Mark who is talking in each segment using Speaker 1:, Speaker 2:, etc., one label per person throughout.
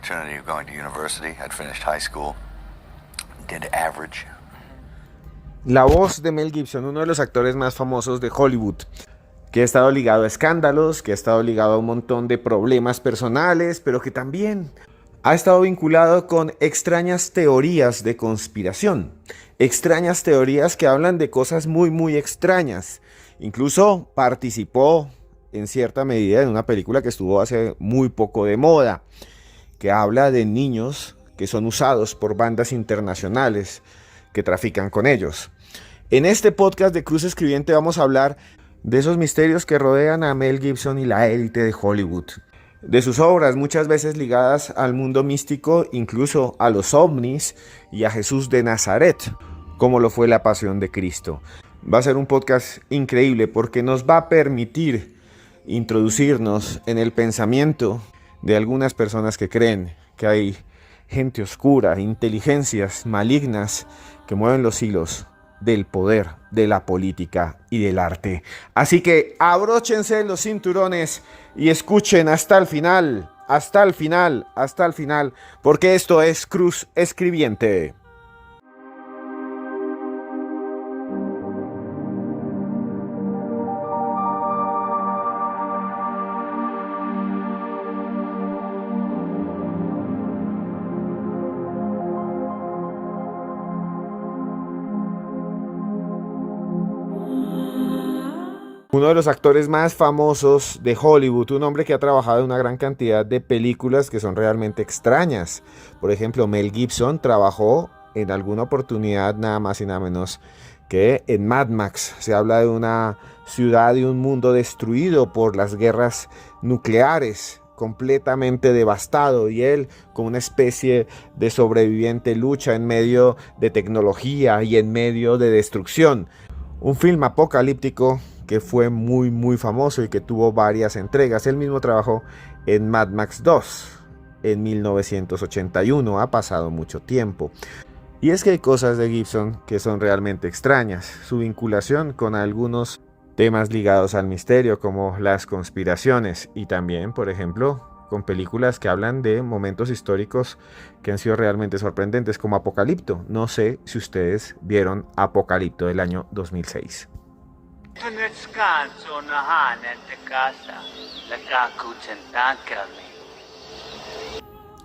Speaker 1: opportunity of going to university. I'd finished high school, did average.
Speaker 2: La voz de Mel Gibson, uno de los actores más famosos de Hollywood, que ha estado ligado a escándalos, que ha estado ligado a un montón de problemas personales, pero que también ha estado vinculado con extrañas teorías de conspiración. Extrañas teorías que hablan de cosas muy extrañas. Incluso participó en cierta medida en una película que estuvo hace muy poco de moda, que habla de niños que son usados por bandas internacionales que trafican con ellos. En este podcast de Cruz Escribiente vamos a hablar de esos misterios que rodean a Mel Gibson y la élite de Hollywood. De sus obras, muchas veces ligadas al mundo místico, incluso a los ovnis y a Jesús de Nazaret, como lo fue la Pasión de Cristo. Va a ser un podcast increíble porque nos va a permitir introducirnos en el pensamiento de algunas personas que creen que hay gente oscura, inteligencias malignas que mueven los hilos del poder, de la política y del arte. Así que abróchense los cinturones y escuchen hasta el final, porque esto es Cruz Escribiente. Uno de los actores más famosos de Hollywood, un hombre que ha trabajado en una gran cantidad de películas que son realmente extrañas. Por ejemplo, Mel Gibson trabajó en alguna oportunidad nada más y nada menos que en Mad Max. Se habla de una ciudad y un mundo destruido por las guerras nucleares, completamente devastado, y él, como una especie de sobreviviente, lucha en medio de tecnología y en medio de destrucción. Un film apocalíptico que fue muy famoso y que tuvo varias entregas. Él mismo trabajó en Mad Max 2 en 1981. Ha pasado mucho tiempo. Y es que hay cosas de Gibson que son realmente extrañas. Su vinculación con algunos temas ligados al misterio, como las conspiraciones, y también, por ejemplo, con películas que hablan de momentos históricos que han sido realmente sorprendentes, como Apocalipto. No sé si ustedes vieron Apocalipto del año 2006.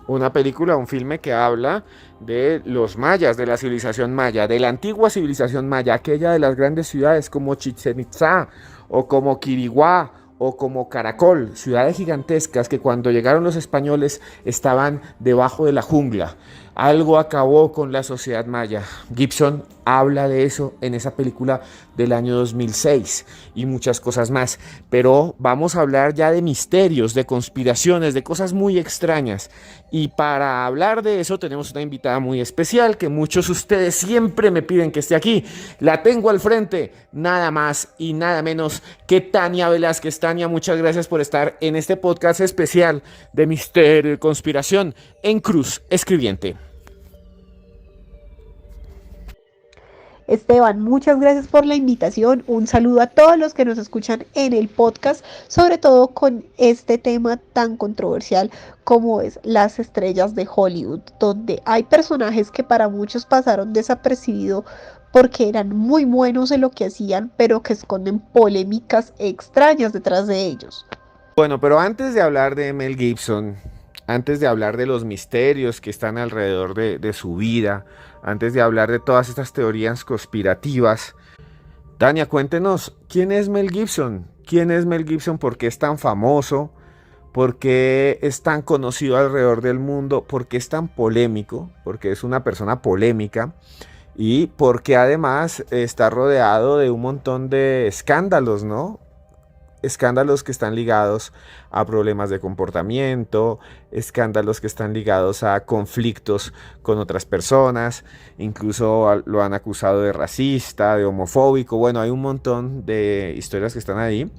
Speaker 2: Una película, un filme que habla de los mayas, de la civilización maya, de la antigua civilización maya, aquella de las grandes ciudades como Chichén Itzá o como Quiriguá o como Caracol, ciudades gigantescas que cuando llegaron los españoles estaban debajo de la jungla. Algo acabó con la sociedad maya. Gibson habla de eso en esa película del año 2006 y muchas cosas más. Pero vamos a hablar ya de misterios, de conspiraciones, de cosas muy extrañas. Y para hablar de eso tenemos una invitada muy especial que muchos de ustedes siempre me piden que esté aquí. La tengo al frente, nada más y nada menos que Tania Velázquez. Tania, muchas gracias por estar en este podcast especial de misterio y conspiración en Cruz Escribiente.
Speaker 3: Esteban, muchas gracias por la invitación. Un saludo a todos los que nos escuchan en el podcast, sobre todo con este tema tan controversial como es las estrellas de Hollywood, donde hay personajes que para muchos pasaron desapercibidos porque eran muy buenos en lo que hacían, pero que esconden polémicas extrañas detrás de ellos.
Speaker 2: Bueno, pero antes de hablar de Mel Gibson, antes de hablar de los misterios que están alrededor de su vida, antes de hablar de todas estas teorías conspirativas, Tania, cuéntenos, ¿quién es Mel Gibson? ¿Quién es Mel Gibson? ¿Por qué es tan famoso? ¿Por qué es tan conocido alrededor del mundo? ¿Por qué es tan polémico? Porque es una persona polémica. Y porque además está rodeado de un montón de escándalos, ¿no? Escándalos que están ligados a problemas de comportamiento, escándalos que están ligados a conflictos con otras personas, incluso lo han acusado de racista, de homofóbico. Bueno, hay un montón de historias que están ahí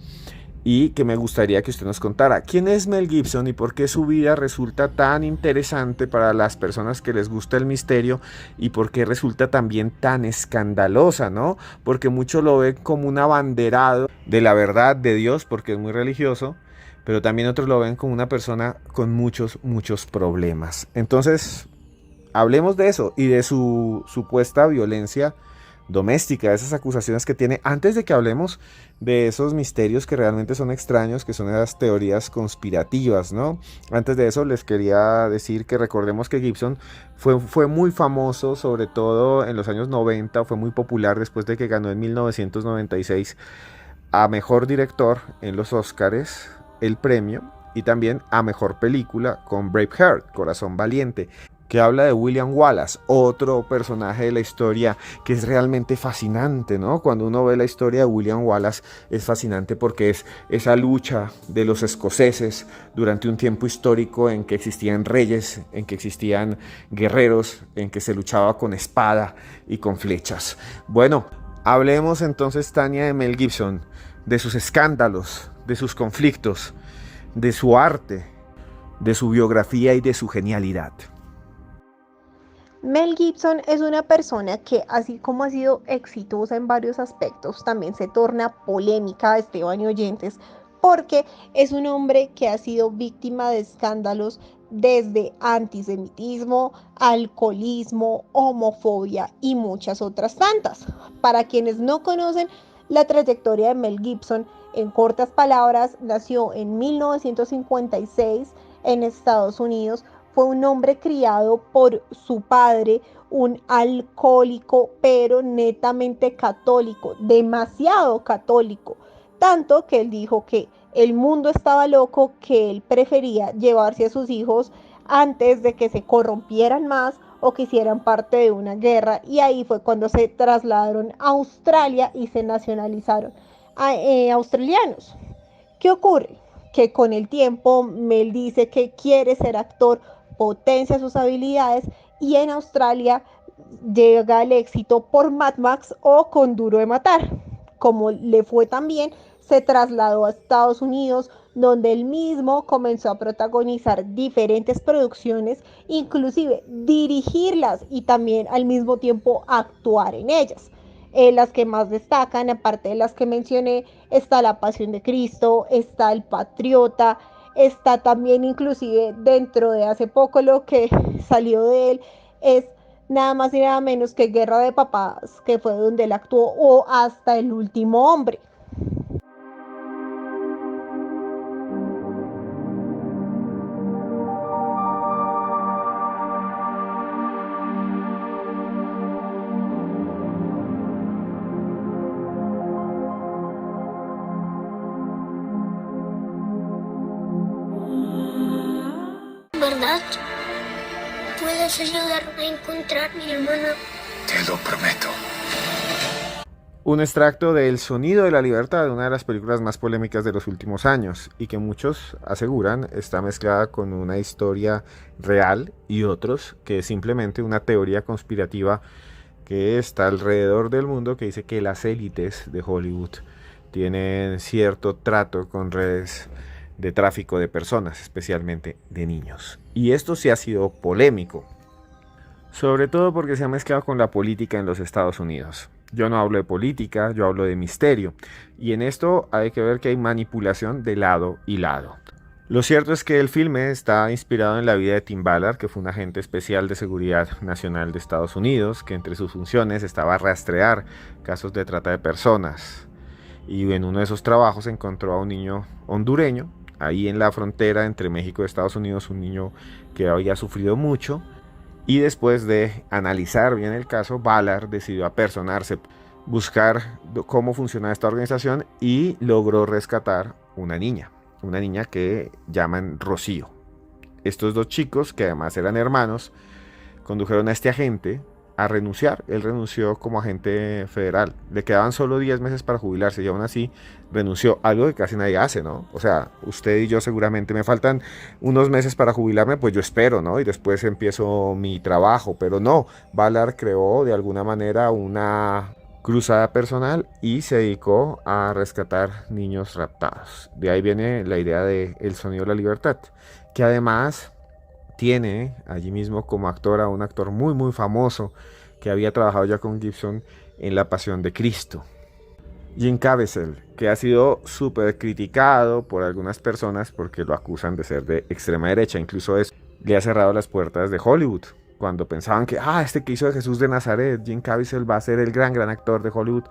Speaker 2: y que me gustaría que usted nos contara. ¿Quién es Mel Gibson y por qué su vida resulta tan interesante para las personas que les gusta el misterio y por qué resulta también tan escandalosa, ¿no? Porque muchos lo ven como un abanderado de la verdad de Dios porque es muy religioso, pero también otros lo ven como una persona con muchos problemas. Entonces, hablemos de eso y de su supuesta violencia doméstica, esas acusaciones que tiene, antes de que hablemos de esos misterios que realmente son extraños, que son esas teorías conspirativas, ¿no? Antes de eso les quería decir que recordemos que Gibson fue muy famoso, sobre todo en los años 90, fue muy popular después de que ganó en 1996 a Mejor Director en los Óscares el premio, y también a Mejor Película con Braveheart, Corazón Valiente, que habla de William Wallace, otro personaje de la historia que es realmente fascinante, ¿no? Cuando uno ve la historia de William Wallace es fascinante porque es esa lucha de los escoceses durante un tiempo histórico en que existían reyes, en que existían guerreros, en que se luchaba con espada y con flechas. Bueno, hablemos entonces, Tania, de Mel Gibson, de sus escándalos, de sus conflictos, de su arte, de su biografía y de su genialidad.
Speaker 3: Mel Gibson es una persona que, así como ha sido exitosa en varios aspectos, también se torna polémica, Esteban y oyentes, porque es un hombre que ha sido víctima de escándalos desde antisemitismo, alcoholismo, homofobia y muchas otras tantas. Para quienes no conocen la trayectoria de Mel Gibson, en cortas palabras, nació en 1956 en Estados Unidos. Fue un hombre criado por su padre, un alcohólico, pero netamente católico, demasiado católico. Tanto que él dijo que el mundo estaba loco, que él prefería llevarse a sus hijos antes de que se corrompieran más o que hicieran parte de una guerra. Y ahí fue cuando se trasladaron a Australia y se nacionalizaron australianos. ¿Qué ocurre? Que con el tiempo Mel dice que quiere ser actor, potencia sus habilidades y en Australia llega al éxito por Mad Max o con Duro de Matar. Como le fue también, se trasladó a Estados Unidos, donde él mismo comenzó a protagonizar diferentes producciones, inclusive dirigirlas y también al mismo tiempo actuar en ellas. Las que más destacan, aparte de las que mencioné, está La Pasión de Cristo, está El Patriota, está también inclusive dentro de hace poco lo que salió de él es nada más y nada menos que Guerra de Papás, que fue donde él actuó, o hasta El Último Hombre.
Speaker 4: ¿Verdad? ¿Puedes ayudarme a encontrar a mi hermano?
Speaker 1: Te lo prometo.
Speaker 2: Un extracto de El Sonido de la Libertad, una de las películas más polémicas de los últimos años y que muchos aseguran está mezclada con una historia real y otros que es simplemente una teoría conspirativa que está alrededor del mundo que dice que las élites de Hollywood tienen cierto trato con redes de tráfico de personas, especialmente de niños. Y esto sí ha sido polémico, sobre todo porque se ha mezclado con la política en los Estados Unidos. Yo no hablo de política, yo hablo de misterio. Y en esto hay que ver que hay manipulación de lado y lado. Lo cierto es que el filme está inspirado en la vida de Tim Ballard, que fue un agente especial de seguridad nacional de Estados Unidos, que entre sus funciones estaba rastrear casos de trata de personas. Y en uno de esos trabajos encontró a un niño hondureño, ahí en la frontera entre México y Estados Unidos, un niño que había sufrido mucho. Y después de analizar bien el caso, Ballard decidió apersonarse, buscar cómo funciona esta organización y logró rescatar una niña que llaman Rocío. Estos dos chicos, que además eran hermanos, condujeron a este agente a renunciar. Él renunció como agente federal. Le quedaban solo 10 meses para jubilarse y aún así renunció, algo que casi nadie hace, ¿no? O sea, usted y yo seguramente me faltan unos meses para jubilarme, pues yo espero, ¿no? Y después empiezo mi trabajo, pero no, Ballard creó de alguna manera una cruzada personal y se dedicó a rescatar niños raptados. De ahí viene la idea de El Sonido de la Libertad, que además tiene allí mismo como actor a un actor muy famoso que había trabajado ya con Gibson en La Pasión de Cristo. Jim Caviezel, que ha sido súper criticado por algunas personas porque lo acusan de ser de extrema derecha. Incluso eso le ha cerrado las puertas de Hollywood. Cuando pensaban que, este que hizo de Jesús de Nazaret, Jim Caviezel va a ser el gran actor de Hollywood.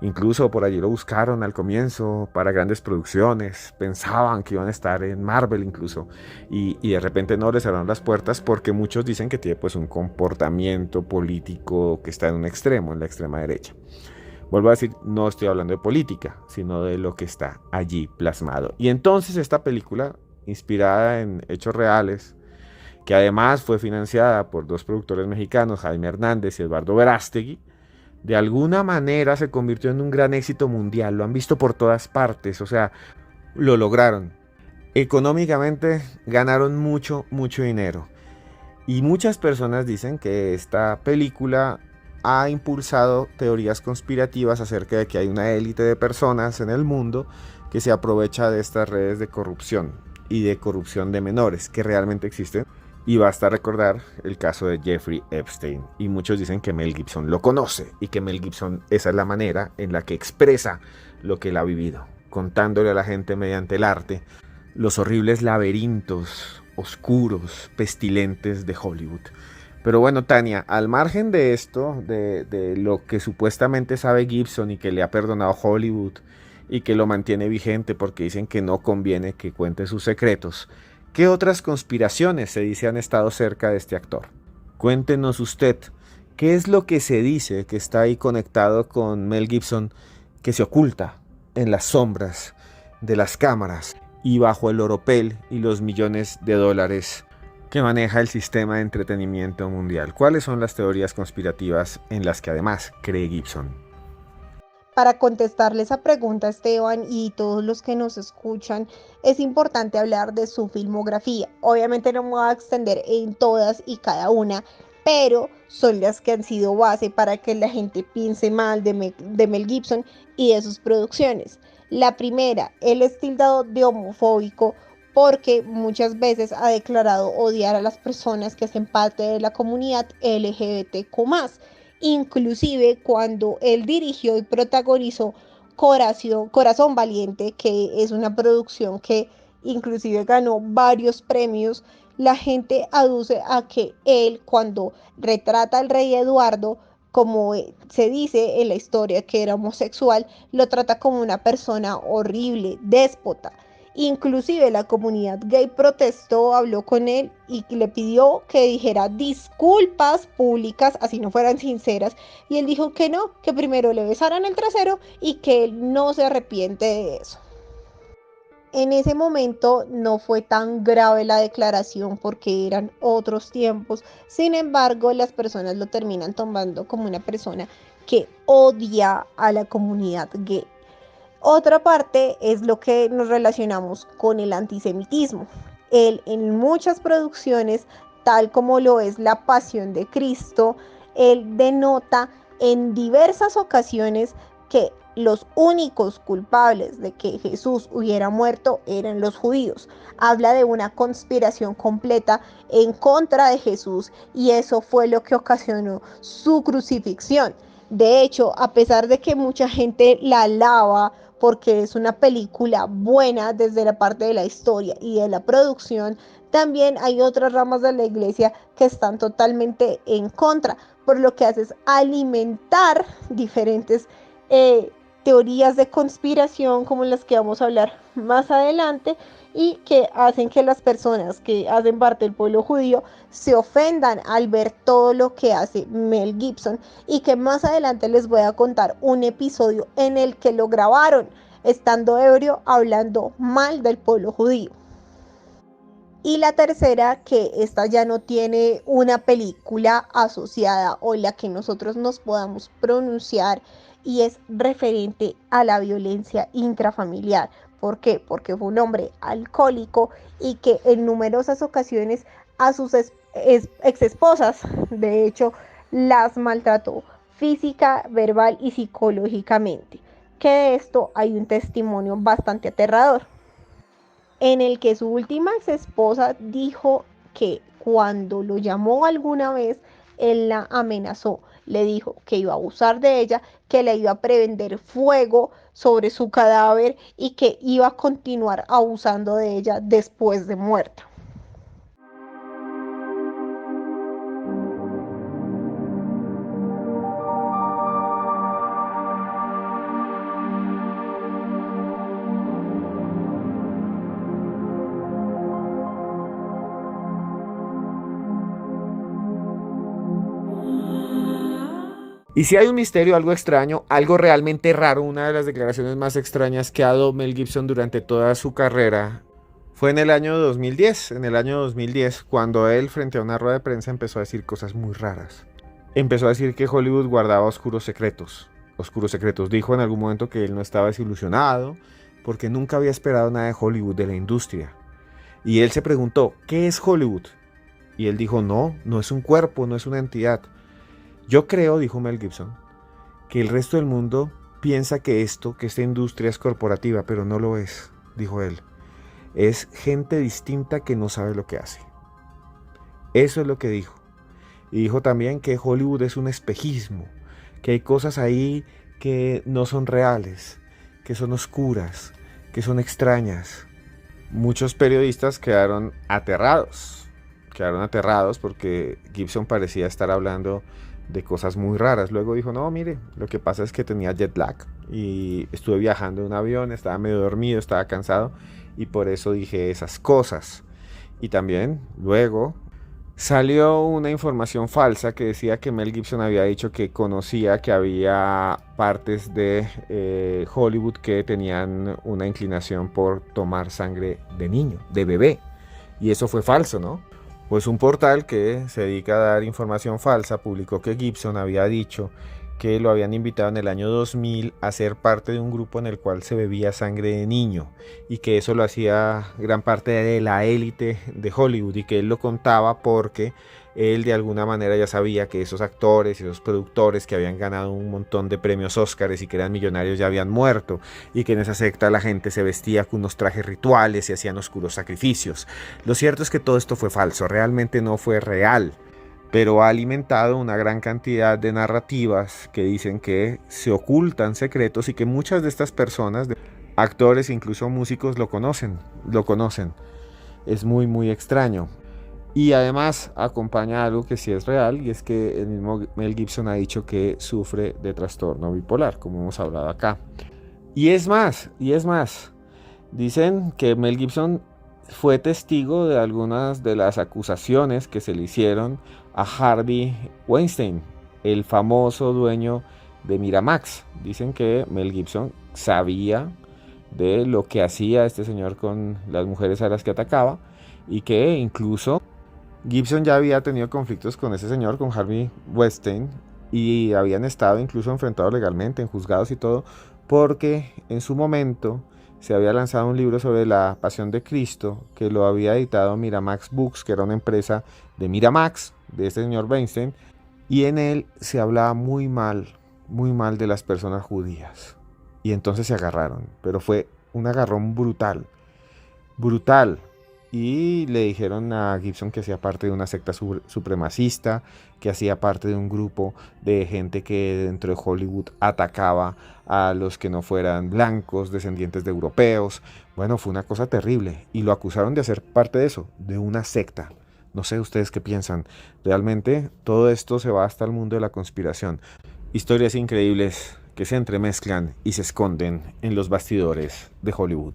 Speaker 2: Incluso por allí lo buscaron al comienzo para grandes producciones. Pensaban que iban a estar en Marvel incluso. Y de repente no le cerraron las puertas porque muchos dicen que tiene pues un comportamiento político que está en un extremo, en la extrema derecha. Vuelvo a decir, no estoy hablando de política, sino de lo que está allí plasmado. Y entonces esta película, inspirada en hechos reales, que además fue financiada por dos productores mexicanos, Jaime Hernández y Eduardo Verástegui, de alguna manera se convirtió en un gran éxito mundial. Lo han visto por todas partes, o sea, lo lograron. Económicamente ganaron mucho dinero. Y muchas personas dicen que esta película ha impulsado teorías conspirativas acerca de que hay una élite de personas en el mundo que se aprovecha de estas redes de corrupción y de corrupción de menores que realmente existen. Y basta recordar el caso de Jeffrey Epstein. Y muchos dicen que Mel Gibson lo conoce y que Mel Gibson, esa es la manera en la que expresa lo que él ha vivido, contándole a la gente mediante el arte los horribles laberintos oscuros, pestilentes de Hollywood. Pero bueno, Tania, al margen de esto, de lo que supuestamente sabe Gibson y que le ha perdonado Hollywood y que lo mantiene vigente porque dicen que no conviene que cuente sus secretos, ¿qué otras conspiraciones se dice han estado cerca de este actor? Cuéntenos usted, ¿qué es lo que se dice que está ahí conectado con Mel Gibson que se oculta en las sombras de las cámaras y bajo el oropel y los millones de dólares que maneja el sistema de entretenimiento mundial? ¿Cuáles son las teorías conspirativas en las que además cree Gibson?
Speaker 3: Para contestarle esa pregunta, Esteban, y todos los que nos escuchan, es importante hablar de su filmografía. Obviamente no me voy a extender en todas y cada una, pero son las que han sido base para que la gente piense mal de Mel Gibson y de sus producciones. La primera, él es tildado de homofóbico porque muchas veces ha declarado odiar a las personas que hacen parte de la comunidad LGBTQ+. Inclusive cuando él dirigió y protagonizó Corazón Valiente, que es una producción que inclusive ganó varios premios, la gente aduce a que él, cuando retrata al rey Eduardo, como se dice en la historia que era homosexual, lo trata como una persona horrible, déspota. Inclusive la comunidad gay protestó, habló con él y le pidió que dijera disculpas públicas, así no fueran sinceras, y él dijo que no, que primero le besaran el trasero y que él no se arrepiente de eso. En ese momento no fue tan grave la declaración porque eran otros tiempos. Sin embargo, las personas lo terminan tomando como una persona que odia a la comunidad gay. Otra parte es lo que nos relacionamos con el antisemitismo. Él en muchas producciones, tal como lo es La Pasión de Cristo, él denota en diversas ocasiones que los únicos culpables de que Jesús hubiera muerto eran los judíos. Habla de una conspiración completa en contra de Jesús y eso fue lo que ocasionó su crucifixión. De hecho, a pesar de que mucha gente la alaba porque es una película buena desde la parte de la historia y de la producción, también hay otras ramas de la iglesia que están totalmente en contra, por lo que hace es alimentar diferentes teorías de conspiración como las que vamos a hablar más adelante y que hacen que las personas que hacen parte del pueblo judío se ofendan al ver todo lo que hace Mel Gibson, y que más adelante les voy a contar un episodio en el que lo grabaron estando ebrio hablando mal del pueblo judío. Y la tercera, que esta ya no tiene una película asociada o la que nosotros nos podamos pronunciar, y es referente a la violencia intrafamiliar. ¿Por qué? Porque fue un hombre alcohólico y que en numerosas ocasiones a sus ex esposas, de hecho, las maltrató física, verbal y psicológicamente. Que de esto hay un testimonio bastante aterrador, en el que su última ex esposa dijo que cuando lo llamó alguna vez, él la amenazó le dijo que iba a abusar de ella, que le iba a prender fuego sobre su cadáver y que iba a continuar abusando de ella después de muerta.
Speaker 2: Y si hay un misterio, algo extraño, algo realmente raro, una de las declaraciones más extrañas que ha dado Mel Gibson durante toda su carrera fue en el año 2010. En el año 2010, cuando él, frente a una rueda de prensa, empezó a decir cosas muy raras. Empezó a decir que Hollywood guardaba oscuros secretos. Oscuros secretos. Dijo en algún momento que él no estaba desilusionado porque nunca había esperado nada de Hollywood, de la industria. Y él se preguntó, ¿qué es Hollywood? Y él dijo, no es un cuerpo, no es una entidad. Yo creo, dijo Mel Gibson, que el resto del mundo piensa que esta industria es corporativa, pero no lo es, dijo él. Es gente distinta que no sabe lo que hace. Eso es lo que dijo. Y dijo también que Hollywood es un espejismo, que hay cosas ahí que no son reales, que son oscuras, que son extrañas. Muchos periodistas quedaron aterrados porque Gibson parecía estar hablando de cosas muy raras. Luego dijo, no, mire, lo que pasa es que tenía jet lag y estuve viajando en un avión, estaba medio dormido, estaba cansado y por eso dije esas cosas. Y también luego salió una información falsa que decía que Mel Gibson había dicho que conocía que había partes de Hollywood que tenían una inclinación por tomar sangre de niño, de bebé. Y eso fue falso, ¿no? Pues un portal que se dedica a dar información falsa publicó que Gibson había dicho que lo habían invitado en el año 2000 a ser parte de un grupo en el cual se bebía sangre de niño y que eso lo hacía gran parte de la élite de Hollywood y que él lo contaba porque él de alguna manera ya sabía que esos actores y esos productores que habían ganado un montón de premios Óscares y que eran millonarios ya habían muerto y que en esa secta la gente se vestía con unos trajes rituales y hacían oscuros sacrificios. Lo cierto es que todo esto fue falso, realmente no fue real, pero ha alimentado una gran cantidad de narrativas que dicen que se ocultan secretos y que muchas de estas personas, actores e incluso músicos, lo conocen. Es muy muy extraño. Y además acompaña algo que sí es real, y es que el mismo Mel Gibson ha dicho que sufre de trastorno bipolar, como hemos hablado acá. Y es más, dicen que Mel Gibson fue testigo de algunas de las acusaciones que se le hicieron a Harvey Weinstein, el famoso dueño de Miramax. Dicen que Mel Gibson sabía de lo que hacía este señor con las mujeres a las que atacaba y que incluso Gibson ya había tenido conflictos con ese señor, con Harvey Weinstein, y habían estado incluso enfrentados legalmente en juzgados y todo, porque en su momento se había lanzado un libro sobre la Pasión de Cristo que lo había editado Miramax Books, que era una empresa de Miramax, de este señor Weinstein, y en él se hablaba muy mal de las personas judías. Y entonces se agarraron, pero fue un agarrón brutal. Y le dijeron a Gibson que hacía parte de una secta supremacista, que hacía parte de un grupo de gente que dentro de Hollywood atacaba a los que no fueran blancos, descendientes de europeos. Bueno, fue una cosa terrible y lo acusaron de hacer parte de eso, de una secta. No sé ustedes qué piensan. Realmente todo esto se va hasta el mundo de la conspiración. Historias increíbles que se entremezclan y se esconden en los bastidores de Hollywood.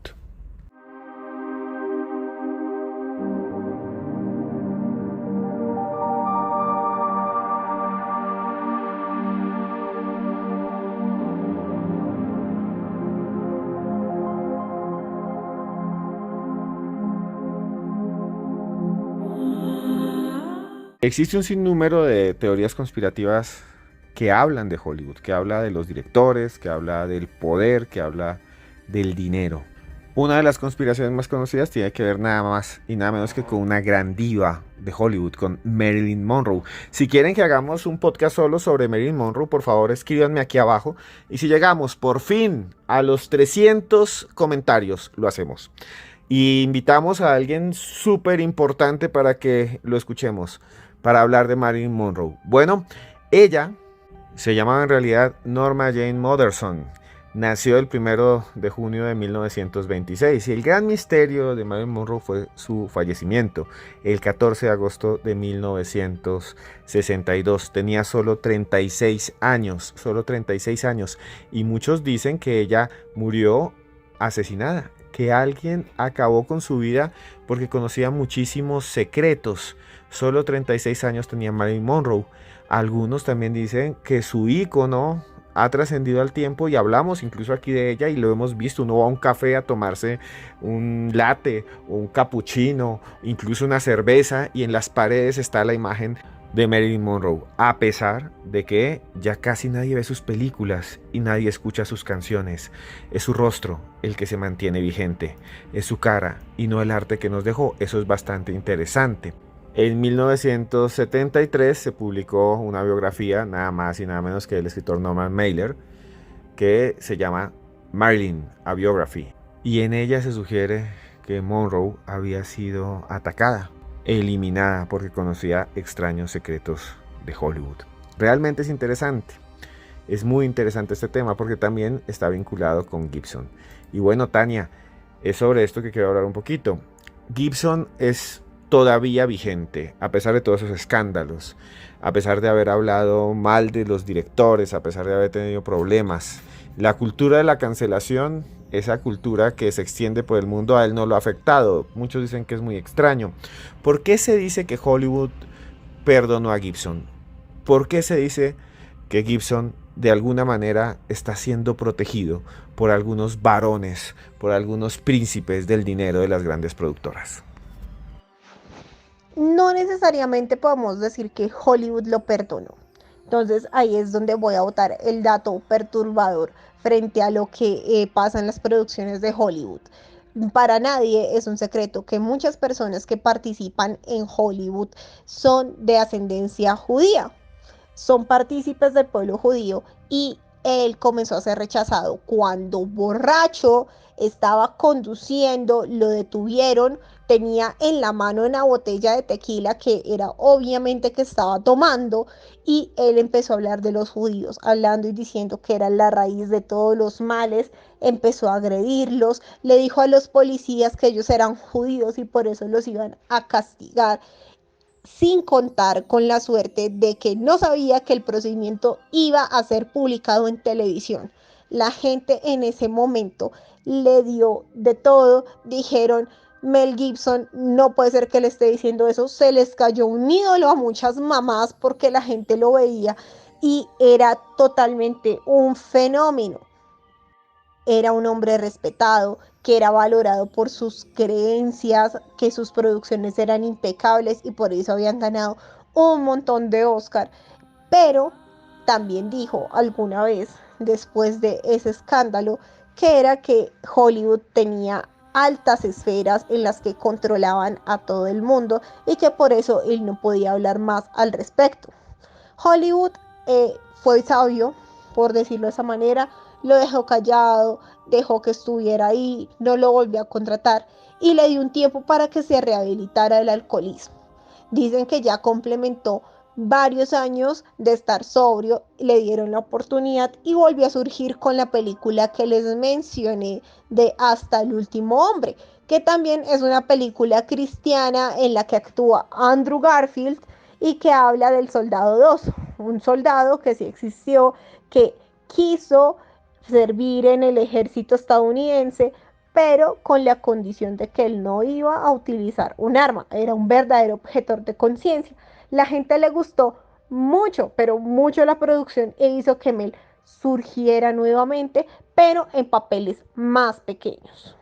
Speaker 2: Existe un sinnúmero de teorías conspirativas que hablan de Hollywood, que habla de los directores, que habla del poder, que habla del dinero. Una de las conspiraciones más conocidas tiene que ver nada más y nada menos que con una gran diva de Hollywood, con Marilyn Monroe. Si quieren que hagamos un podcast solo sobre Marilyn Monroe, por favor escríbanme aquí abajo. Y si llegamos por fin a los 300 comentarios, lo hacemos. Y invitamos a alguien súper importante para que lo escuchemos, para hablar de Marilyn Monroe. Bueno, ella Se llamaba en realidad Norma Jane Motherson. Nació el 1 de junio de 1926 y el gran misterio de Marilyn Monroe fue su fallecimiento el 14 de agosto de 1962. Tenía solo 36 años, y muchos dicen que ella murió asesinada, que alguien acabó con su vida porque conocía muchísimos secretos. Solo 36 años tenía Marilyn Monroe. Algunos también dicen que su ícono ha trascendido al tiempo y hablamos incluso aquí de ella y lo hemos visto. Uno va a un café a tomarse un latte o un cappuccino, incluso una cerveza, y en las paredes está la imagen de Marilyn Monroe, a pesar de que ya casi nadie ve sus películas y nadie escucha sus canciones. Es su rostro el que se mantiene vigente, es su cara y no el arte que nos dejó. Eso es bastante interesante. En 1973 se publicó una biografía, nada más y nada menos que del escritor Norman Mailer, que se llama Marilyn, a Biography. Y en ella se sugiere que Monroe había sido atacada, eliminada porque conocía extraños secretos de Hollywood. Realmente es interesante. Es muy interesante este tema porque también está vinculado con Gibson. Y bueno, Tania, es sobre esto que quiero hablar un poquito. Gibson es todavía vigente, a pesar de todos esos escándalos, a pesar de haber hablado mal de los directores, a pesar de haber tenido problemas. La cultura de la cancelación, esa cultura que se extiende por el mundo, a él no lo ha afectado. Muchos dicen que es muy extraño. ¿Por qué se dice que Hollywood perdonó a Gibson? ¿Por qué se dice que Gibson de alguna manera está siendo protegido por algunos varones, por algunos príncipes del dinero de las grandes productoras?
Speaker 3: No necesariamente podemos decir que Hollywood lo perdonó. Entonces ahí es donde voy a botar el dato perturbador frente a lo que pasa en las producciones de Hollywood. Para nadie es un secreto que muchas personas que participan en Hollywood son de ascendencia judía, son partícipes del pueblo judío, y él comenzó a ser rechazado cuando borracho estaba conduciendo, lo detuvieron, tenía en la mano una botella de tequila que era obviamente que estaba tomando, y él empezó a hablar de los judíos, hablando y diciendo que era la raíz de todos los males. Empezó a agredirlos, le dijo a los policías que ellos eran judíos y por eso los iban a castigar, sin contar con la suerte de que no sabía que el procedimiento iba a ser publicado en televisión. La gente en ese momento le dio de todo, dijeron: Mel Gibson, no puede ser que le esté diciendo eso. Se les cayó un ídolo a muchas mamás porque la gente lo veía y era totalmente un fenómeno. Era un hombre respetado, que era valorado por sus creencias, que sus producciones eran impecables y por eso habían ganado un montón de Oscar. Pero también dijo alguna vez, después de ese escándalo, que era que Hollywood tenía altas esferas en las que controlaban a todo el mundo y que por eso él no podía hablar más al respecto. Hollywood fue sabio, por decirlo de esa manera, lo dejó callado, dejó que estuviera ahí, no lo volvió a contratar y le dio un tiempo para que se rehabilitara del alcoholismo. Dicen que ya complementó varios años de estar sobrio, le dieron la oportunidad y volvió a surgir con la película que les mencioné de Hasta el último hombre, que también es una película cristiana en la que actúa Andrew Garfield y que habla del soldado 2, un soldado que sí existió, que quiso servir en el ejército estadounidense, pero con la condición de que él no iba a utilizar un arma, era un verdadero objetor de conciencia. La gente le gustó mucho, pero mucho la producción, e hizo que Mel surgiera nuevamente, pero en papeles más pequeños.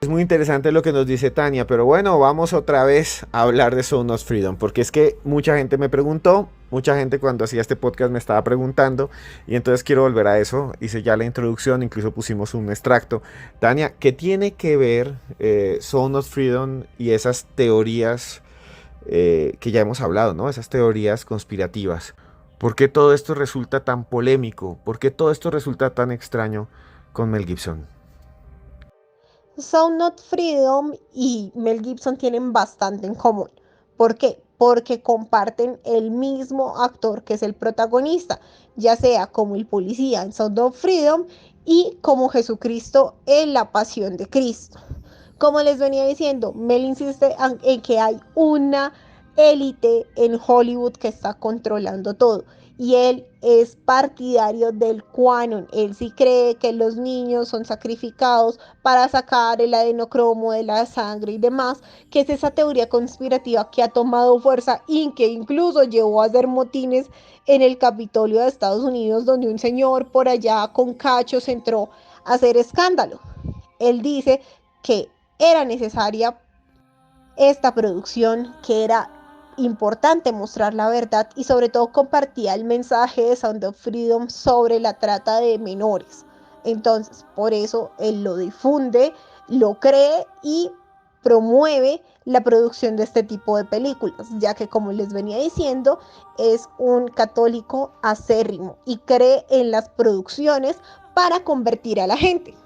Speaker 2: Es muy interesante lo que nos dice Tania, pero bueno, vamos otra vez a hablar de Sound of Freedom, porque es que mucha gente me preguntó, mucha gente cuando hacía este podcast me estaba preguntando, y entonces quiero volver a eso. Hice ya la introducción, incluso pusimos un extracto. Tania, ¿qué tiene que ver Sound of Freedom y esas teorías que ya hemos hablado, ¿no? Esas teorías conspirativas. ¿Por qué todo esto resulta tan polémico? ¿Por qué todo esto resulta tan extraño con Mel Gibson?
Speaker 3: Sound of Freedom y Mel Gibson tienen bastante en común. ¿Por qué? Porque comparten el mismo actor que es el protagonista, ya sea como el policía en Sound of Freedom y como Jesucristo en La Pasión de Cristo. Como les venía diciendo, Mel insiste en que hay una élite en Hollywood que está controlando todo. Y él es partidario del QAnon. Él sí cree que los niños son sacrificados para sacar el adenocromo de la sangre y demás, que es esa teoría conspirativa que ha tomado fuerza y que incluso llevó a hacer motines en el Capitolio de Estados Unidos, donde un señor por allá con cachos entró a hacer escándalo. Él dice que era necesaria esta producción, que era importante mostrar la verdad y sobre todo compartía el mensaje de Sound of Freedom sobre la trata de menores. Entonces, por eso él lo difunde, lo cree y promueve la producción de este tipo de películas, ya que como les venía diciendo, es un católico acérrimo y cree en las producciones para convertir a la gente.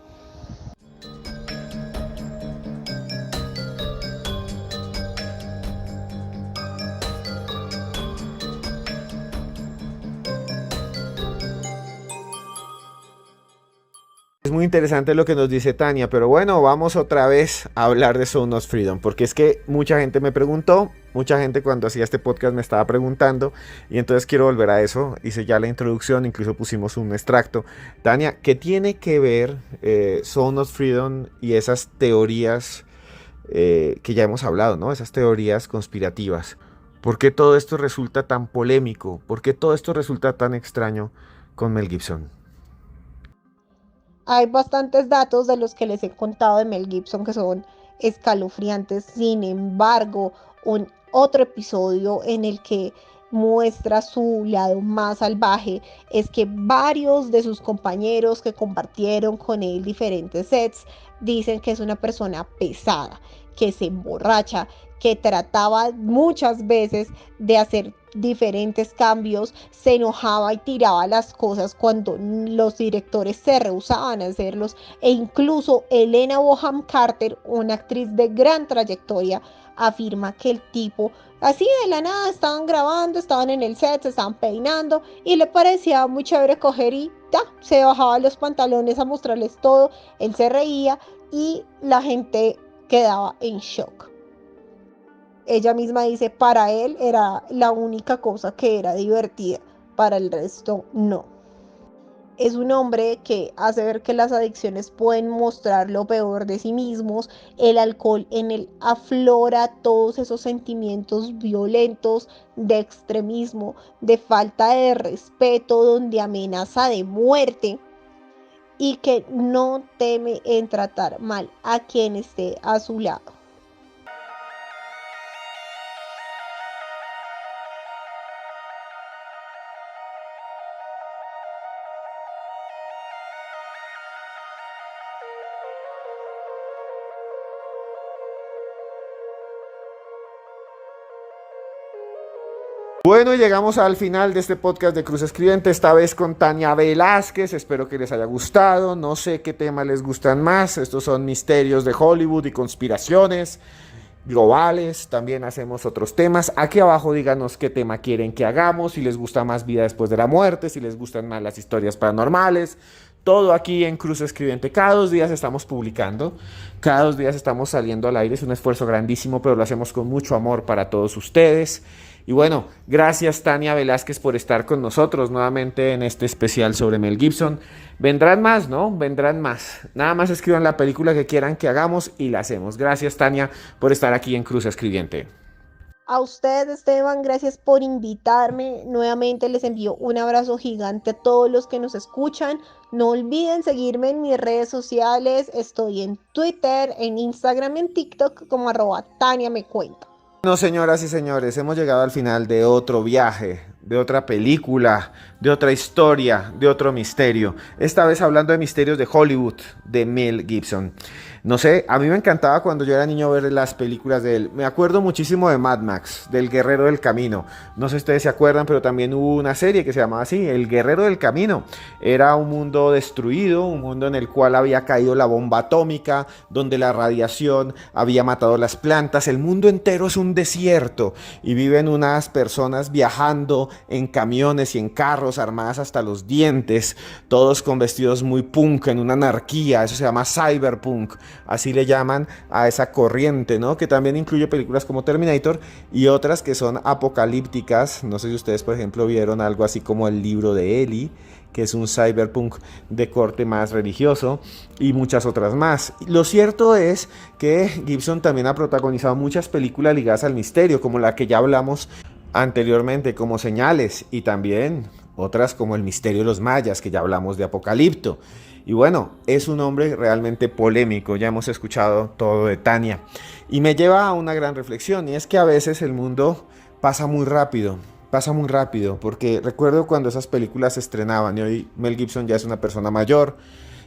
Speaker 2: Es muy interesante lo que nos dice Tania, pero bueno, vamos otra vez a hablar de Sound of Freedom, porque es que mucha gente me preguntó, mucha gente cuando hacía este podcast me estaba preguntando, y entonces quiero volver a eso. Hice ya la introducción, incluso pusimos un extracto. Tania, ¿qué tiene que ver Sound of Freedom y esas teorías que ya hemos hablado, ¿no? Esas teorías conspirativas? ¿Por qué todo esto resulta tan polémico? ¿Por qué todo esto resulta tan extraño con Mel Gibson?
Speaker 3: Hay bastantes datos de los que les he contado de Mel Gibson que son escalofriantes. Sin embargo, otro episodio en el que muestra su lado más salvaje es que varios de sus compañeros que compartieron con él diferentes sets dicen que es una persona pesada, que se emborracha, que trataba muchas veces de hacer diferentes cambios, se enojaba y tiraba las cosas cuando los directores se rehusaban a hacerlos, e incluso Helena Bonham Carter, una actriz de gran trayectoria, afirma que el tipo así de la nada estaban grabando, estaban en el set, se estaban peinando y le parecía muy chévere coger y ya, se bajaba los pantalones a mostrarles todo, él se reía y la gente quedaba en shock. Ella misma dice, para él era la única cosa que era divertida, para el resto no. Es un hombre que hace ver que las adicciones pueden mostrar lo peor de sí mismos. El alcohol en él aflora todos esos sentimientos violentos, de extremismo, de falta de respeto, donde amenaza de muerte y que no teme en tratar mal a quien esté a su lado.
Speaker 2: Bueno, llegamos al final de este podcast de Cruz Escribiente, esta vez con Tania Velázquez. Espero que les haya gustado. No sé qué temas les gustan más. Estos son misterios de Hollywood y conspiraciones globales. También hacemos otros temas. Aquí abajo díganos qué tema quieren que hagamos, si les gusta más vida después de la muerte, si les gustan más las historias paranormales. Todo aquí en Cruz Escribiente. Cada 2 días estamos publicando, cada 2 días estamos saliendo al aire. Es un esfuerzo grandísimo, pero lo hacemos con mucho amor para todos ustedes. Y bueno, gracias Tania Velázquez por estar con nosotros nuevamente en este especial sobre Mel Gibson. Vendrán más, ¿no? Vendrán más. Nada más escriban la película que quieran que hagamos y la hacemos. Gracias Tania por estar aquí en Cruz Escribiente.
Speaker 3: A usted, Esteban, gracias por invitarme. Nuevamente les envío un abrazo gigante a todos los que nos escuchan. No olviden seguirme en mis redes sociales. Estoy en Twitter, en Instagram, en TikTok como @TaniaMeCuenta.
Speaker 2: Bueno, señoras y señores, hemos llegado al final de otro viaje, de otra película, de otra historia, de otro misterio. Esta vez hablando de misterios de Hollywood, de Mel Gibson. No sé, a mí me encantaba cuando yo era niño ver las películas de él. Me acuerdo muchísimo de Mad Max, del Guerrero del Camino. No sé si ustedes se acuerdan, pero también hubo una serie que se llamaba así, El Guerrero del Camino. Era un mundo destruido, un mundo en el cual había caído la bomba atómica, donde la radiación había matado las plantas. El mundo entero es un desierto y viven unas personas viajando en camiones y en carros armadas hasta los dientes, todos con vestidos muy punk, en una anarquía. Eso se llama cyberpunk. Así le llaman a esa corriente, ¿no? Que también incluye películas como Terminator y otras que son apocalípticas. No sé si ustedes, por ejemplo, vieron algo así como El libro de Eli, que es un cyberpunk de corte más religioso, y muchas otras más. Lo cierto es que Gibson también ha protagonizado muchas películas ligadas al misterio, como la que ya hablamos anteriormente, como Señales, y también otras como El misterio de los mayas, que ya hablamos de Apocalipto. Y bueno, es un hombre realmente polémico, ya hemos escuchado todo de Tania. Y me lleva a una gran reflexión, y es que a veces el mundo pasa muy rápido, porque recuerdo cuando esas películas se estrenaban, y hoy Mel Gibson ya es una persona mayor,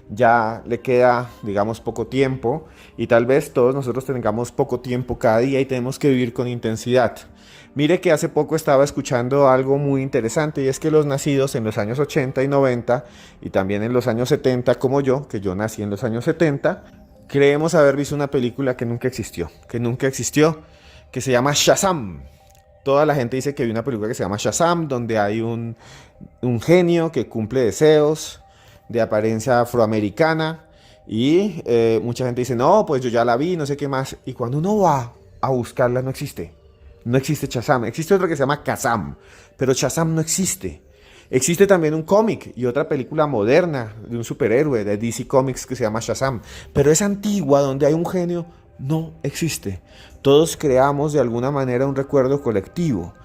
Speaker 2: ya le queda, digamos, poco tiempo, y tal vez todos nosotros tengamos poco tiempo cada día y tenemos que vivir con intensidad. Mire que hace poco estaba escuchando algo muy interesante, y es que los nacidos en los años 80 y 90 y también en los años 70 como yo, que yo nací en los años 70, creemos haber visto una película que nunca existió, que se llama Shazam. Toda la gente dice que vi una película que se llama Shazam, donde hay un genio que cumple deseos de apariencia afroamericana, y mucha gente dice, no, pues yo ya la vi, no sé qué más, y cuando uno va a buscarla no existe. No existe Shazam, existe otro que se llama Kazam, pero Shazam no existe. Existe también un cómic y otra película moderna de un superhéroe de DC Comics que se llama Shazam, pero esa antigua donde hay un genio no existe. Todos creamos de alguna manera un recuerdo colectivo.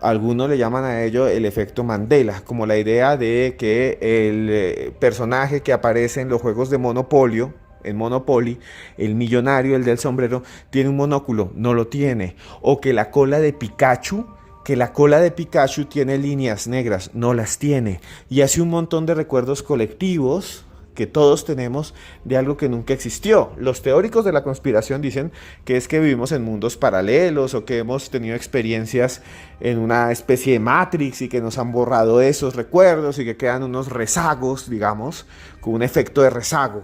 Speaker 2: Algunos le llaman a ello el efecto Mandela, como la idea de que el personaje que aparece en los juegos de Monopolio, en Monopoly, el millonario, el del sombrero, tiene un monóculo, no lo tiene. O que la cola de Pikachu tiene líneas negras, no las tiene. Y así un montón de recuerdos colectivos que todos tenemos de algo que nunca existió. Los teóricos de la conspiración dicen que es que vivimos en mundos paralelos, o que hemos tenido experiencias en una especie de Matrix y que nos han borrado esos recuerdos y que quedan unos rezagos, digamos, con un efecto de rezago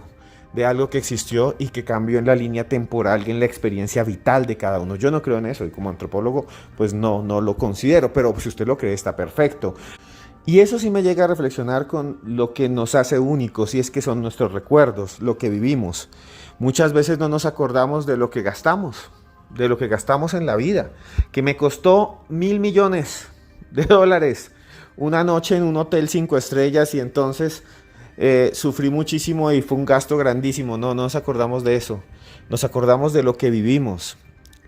Speaker 2: de algo que existió y que cambió en la línea temporal y en la experiencia vital de cada uno. Yo no creo en eso, y como antropólogo pues no lo considero, pero si usted lo cree está perfecto. Y eso sí me llega a reflexionar con lo que nos hace únicos, y es que son nuestros recuerdos, lo que vivimos. Muchas veces no nos acordamos de lo que gastamos en la vida, que me costó $1.000 millones una noche en un hotel 5 estrellas, y entonces sufrí muchísimo y fue un gasto grandísimo. No nos acordamos de eso, nos acordamos de lo que vivimos.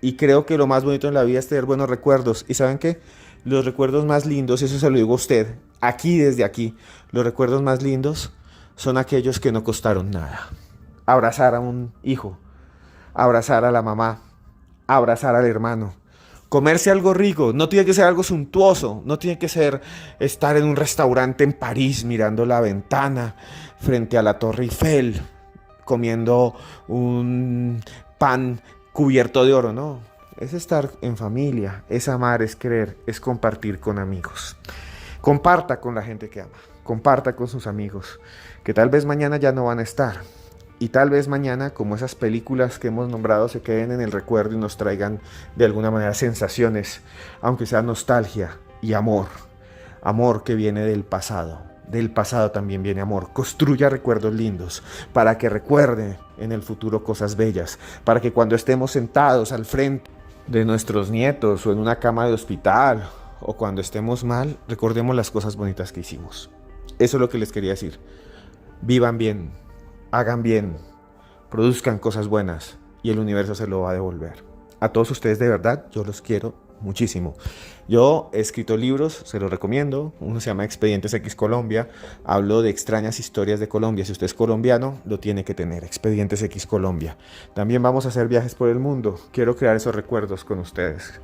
Speaker 2: Y creo que lo más bonito en la vida es tener buenos recuerdos. ¿Y saben qué? Los recuerdos más lindos, eso se lo digo a usted, aquí desde aquí, los recuerdos más lindos son aquellos que no costaron nada. Abrazar a un hijo, abrazar a la mamá, abrazar al hermano, comerse algo rico, no tiene que ser algo suntuoso, no tiene que ser estar en un restaurante en París mirando la ventana frente a la Torre Eiffel, comiendo un pan cubierto de oro, no. Es estar en familia, es amar, es querer, es compartir con amigos. Comparta con la gente que ama, comparta con sus amigos, que tal vez mañana ya no van a estar. Y tal vez mañana, como esas películas que hemos nombrado, se queden en el recuerdo y nos traigan de alguna manera sensaciones, aunque sea nostalgia y amor. Amor que viene del pasado. Del pasado también viene amor. Construya recuerdos lindos para que recuerde en el futuro cosas bellas. Para que cuando estemos sentados al frente de nuestros nietos o en una cama de hospital o cuando estemos mal, recordemos las cosas bonitas que hicimos. Eso es lo que les quería decir. Vivan bien, hagan bien, produzcan cosas buenas y el universo se lo va a devolver. A todos ustedes de verdad, yo los quiero muchísimo. Yo he escrito libros, se los recomiendo. Uno se llama Expedientes X Colombia. Hablo de extrañas historias de Colombia. Si usted es colombiano, lo tiene que tener. Expedientes X Colombia. También vamos a hacer viajes por el mundo. Quiero crear esos recuerdos con ustedes.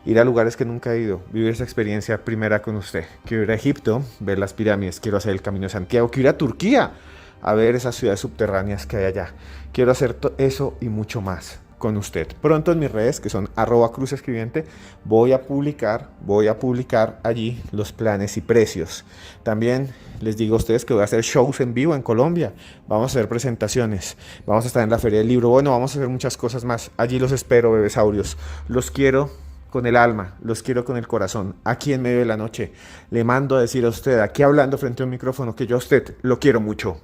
Speaker 2: Ir a lugares que nunca he ido. Vivir esa experiencia primera con usted. Quiero ir a Egipto, ver las pirámides. Quiero hacer el Camino de Santiago. Quiero ir a Turquía a ver esas ciudades subterráneas que hay allá. Quiero hacer eso y mucho más con usted. Pronto en mis redes, que son @cruzescribiente, voy a publicar allí los planes y precios. También les digo a ustedes que voy a hacer shows en vivo en Colombia. Vamos a hacer presentaciones. Vamos a estar en la Feria del Libro. Bueno, vamos a hacer muchas cosas más. Allí los espero, bebesaurios. Los quiero con el alma, los quiero con el corazón. Aquí en medio de la noche le mando a decir a usted, aquí hablando frente a un micrófono, que yo a usted lo quiero mucho.